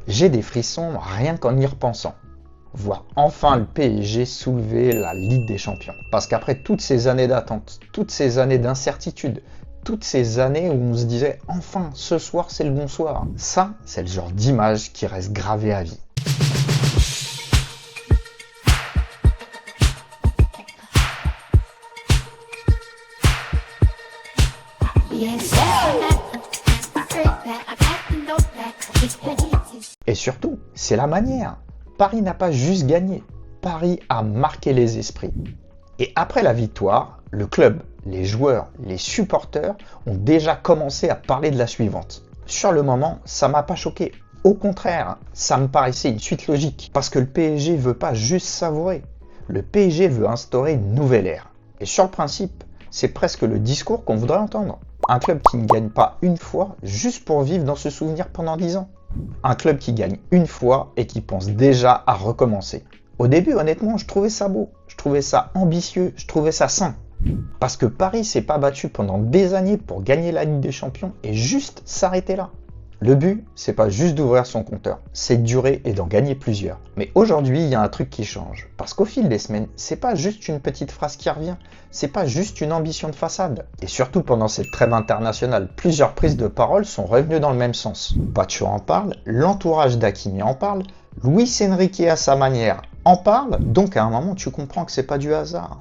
J'ai des frissons rien qu'en y repensant. Voir enfin le PSG soulever la Ligue des Champions. Parce qu'après toutes ces années d'attente, toutes ces années d'incertitude, toutes ces années où on se disait enfin ce soir c'est le bon soir, ça c'est le genre d'image qui reste gravée à vie. Et surtout, c'est la manière. Paris n'a pas juste gagné, Paris a marqué les esprits. Et après la victoire, le club, les joueurs, les supporters ont déjà commencé à parler de la suivante. Sur le moment, ça m'a pas choqué. Au contraire, ça me paraissait une suite logique. Parce que le PSG veut pas juste savourer. Le PSG veut instaurer une nouvelle ère. Et sur le principe, c'est presque le discours qu'on voudrait entendre. Un club qui ne gagne pas une fois juste pour vivre dans ce souvenir pendant 10 ans. Un club qui gagne une fois et qui pense déjà à recommencer. Au début, honnêtement, je trouvais ça beau, je trouvais ça ambitieux, je trouvais ça sain. Parce que Paris s'est pas battu pendant des années pour gagner la Ligue des Champions et juste s'arrêter là. Le but, c'est pas juste d'ouvrir son compteur, c'est de durer et d'en gagner plusieurs. Mais aujourd'hui, il y a un truc qui change. Parce qu'au fil des semaines, c'est pas juste une petite phrase qui revient, c'est pas juste une ambition de façade. Et surtout pendant cette trêve internationale, plusieurs prises de parole sont revenues dans le même sens. Pacho en parle, l'entourage d'Hakimi en parle, Luis Enrique à sa manière en parle, donc à un moment tu comprends que c'est pas du hasard.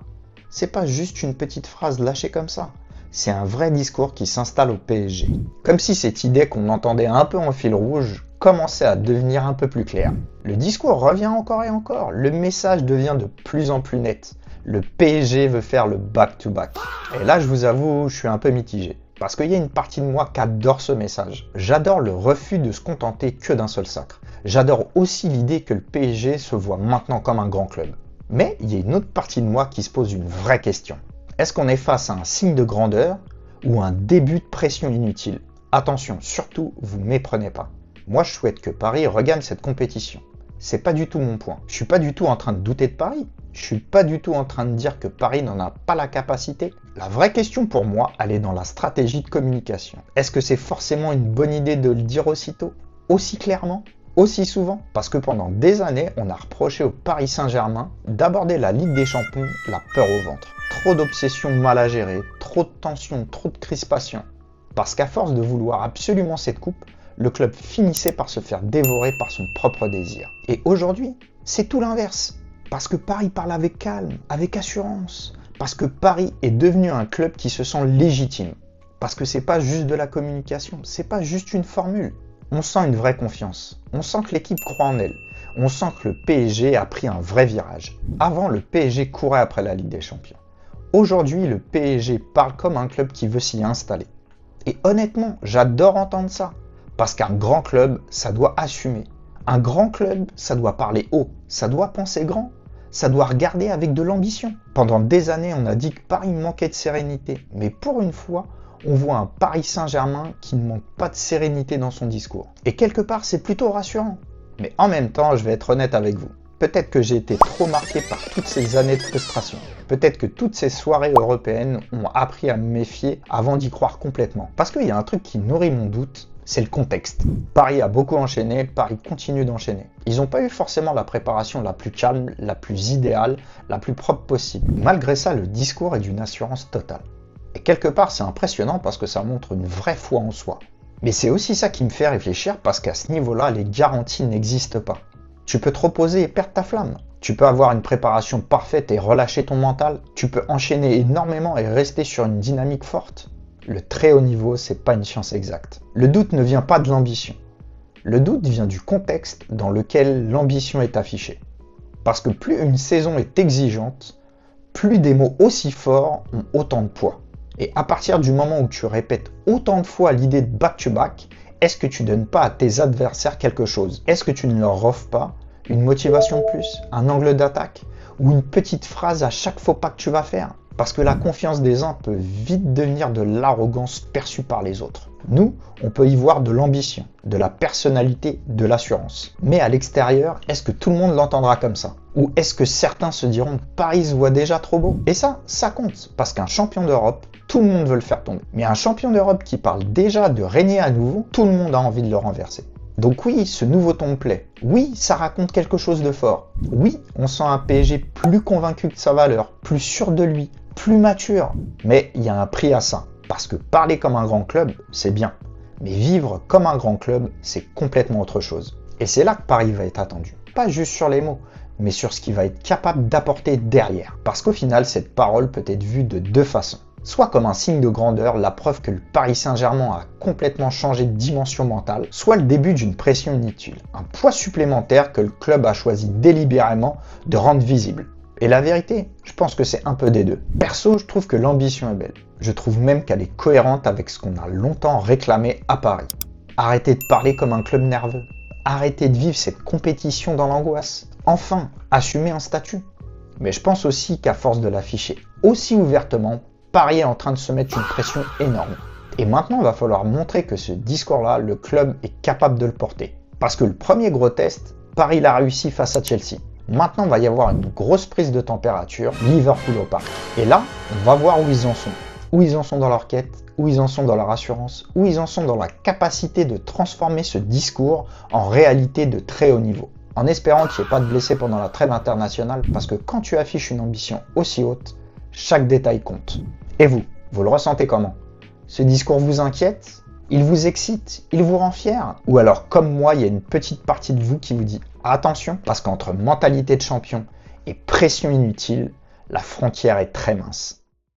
C'est pas juste une petite phrase lâchée comme ça. C'est un vrai discours qui s'installe au PSG. Comme si cette idée qu'on entendait un peu en fil rouge commençait à devenir un peu plus claire. Le discours revient encore et encore, le message devient de plus en plus net. Le PSG veut faire le back-to-back. Et là, je vous avoue, je suis un peu mitigé. Parce qu'il y a une partie de moi qui adore ce message. J'adore le refus de se contenter que d'un seul sacre. J'adore aussi l'idée que le PSG se voit maintenant comme un grand club. Mais il y a une autre partie de moi qui se pose une vraie question. Est-ce qu'on est face à un signe de grandeur ou un début de pression inutile? Attention, surtout, vous méprenez pas. Moi, je souhaite que Paris regagne cette compétition. C'est pas du tout mon point. Je suis pas du tout en train de douter de Paris. Je suis pas du tout en train de dire que Paris n'en a pas la capacité. La vraie question pour moi, elle est dans la stratégie de communication. Est-ce que c'est forcément une bonne idée de le dire aussitôt, aussi clairement, aussi souvent? Parce que pendant des années, on a reproché au Paris Saint-Germain d'aborder la Ligue des Champions la peur au ventre. Trop d'obsessions mal à gérer, trop de tensions, trop de crispation. Parce qu'à force de vouloir absolument cette coupe, le club finissait par se faire dévorer par son propre désir. Et aujourd'hui, c'est tout l'inverse. Parce que Paris parle avec calme, avec assurance. Parce que Paris est devenu un club qui se sent légitime. Parce que c'est pas juste de la communication, c'est pas juste une formule. On sent une vraie confiance. On sent que l'équipe croit en elle. On sent que le PSG a pris un vrai virage. Avant, le PSG courait après la Ligue des Champions. Aujourd'hui, le PSG parle comme un club qui veut s'y installer. Et honnêtement, j'adore entendre ça. Parce qu'un grand club, ça doit assumer. Un grand club, ça doit parler haut. Ça doit penser grand. Ça doit regarder avec de l'ambition. Pendant des années, on a dit que Paris manquait de sérénité. Mais pour une fois, on voit un Paris Saint-Germain qui ne manque pas de sérénité dans son discours. Et quelque part, c'est plutôt rassurant. Mais en même temps, je vais être honnête avec vous. Peut-être que j'ai été trop marqué par toutes ces années de frustration. Peut-être que toutes ces soirées européennes ont appris à me méfier avant d'y croire complètement. Parce qu'il y a un truc qui nourrit mon doute, c'est le contexte. Paris a beaucoup enchaîné, Paris continue d'enchaîner. Ils n'ont pas eu forcément la préparation la plus calme, la plus idéale, la plus propre possible. Malgré ça, le discours est d'une assurance totale. Et quelque part, c'est impressionnant parce que ça montre une vraie foi en soi. Mais c'est aussi ça qui me fait réfléchir parce qu'à ce niveau-là, les garanties n'existent pas. Tu peux te reposer et perdre ta flamme. Tu peux avoir une préparation parfaite et relâcher ton mental. Tu peux enchaîner énormément et rester sur une dynamique forte. Le très haut niveau, c'est pas une science exacte. Le doute ne vient pas de l'ambition. Le doute vient du contexte dans lequel l'ambition est affichée. Parce que plus une saison est exigeante, plus des mots aussi forts ont autant de poids. Et à partir du moment où tu répètes autant de fois l'idée de back-to-back, est-ce que tu donnes pas à tes adversaires quelque chose? Est-ce que tu ne leur offres pas une motivation de plus, un angle d'attaque ou une petite phrase à chaque faux pas que tu vas faire? Parce que la confiance des uns peut vite devenir de l'arrogance perçue par les autres. Nous, on peut y voir de l'ambition, de la personnalité, de l'assurance. Mais à l'extérieur, est-ce que tout le monde l'entendra comme ça? Ou est-ce que certains se diront « Paris se voit déjà trop beau ?» Et ça compte, parce qu'un champion d'Europe, tout le monde veut le faire tomber. Mais un champion d'Europe qui parle déjà de régner à nouveau, tout le monde a envie de le renverser. Donc oui, ce nouveau ton me plaît. Oui, ça raconte quelque chose de fort. Oui, on sent un PSG plus convaincu de sa valeur, plus sûr de lui, plus mature. Mais il y a un prix à ça. Parce que parler comme un grand club, c'est bien. Mais vivre comme un grand club, c'est complètement autre chose. Et c'est là que Paris va être attendu. Pas juste sur les mots, mais sur ce qu'il va être capable d'apporter derrière. Parce qu'au final, cette parole peut être vue de deux façons. Soit comme un signe de grandeur, la preuve que le Paris Saint-Germain a complètement changé de dimension mentale, soit le début d'une pression inutile, un poids supplémentaire que le club a choisi délibérément de rendre visible. Et la vérité, je pense que c'est un peu des deux. Perso, je trouve que l'ambition est belle. Je trouve même qu'elle est cohérente avec ce qu'on a longtemps réclamé à Paris. Arrêtez de parler comme un club nerveux. Arrêtez de vivre cette compétition dans l'angoisse. Enfin, assumez un statut. Mais je pense aussi qu'à force de l'afficher aussi ouvertement, Paris est en train de se mettre une pression énorme. Et maintenant, il va falloir montrer que ce discours-là, le club est capable de le porter. Parce que le premier gros test, Paris l'a réussi face à Chelsea. Maintenant, il va y avoir une grosse prise de température, Liverpool au parc. Et là, on va voir où ils en sont. Où ils en sont dans leur quête, où ils en sont dans leur assurance, où ils en sont dans la capacité de transformer ce discours en réalité de très haut niveau. En espérant qu'il n'y ait pas de blessés pendant la trêve internationale, parce que quand tu affiches une ambition aussi haute, chaque détail compte. Et vous le ressentez comment? Ce discours vous inquiète? Il vous excite? Il vous rend fier? Ou alors, comme moi, il y a une petite partie de vous qui vous dit « Attention, parce qu'entre mentalité de champion et pression inutile, la frontière est très mince ».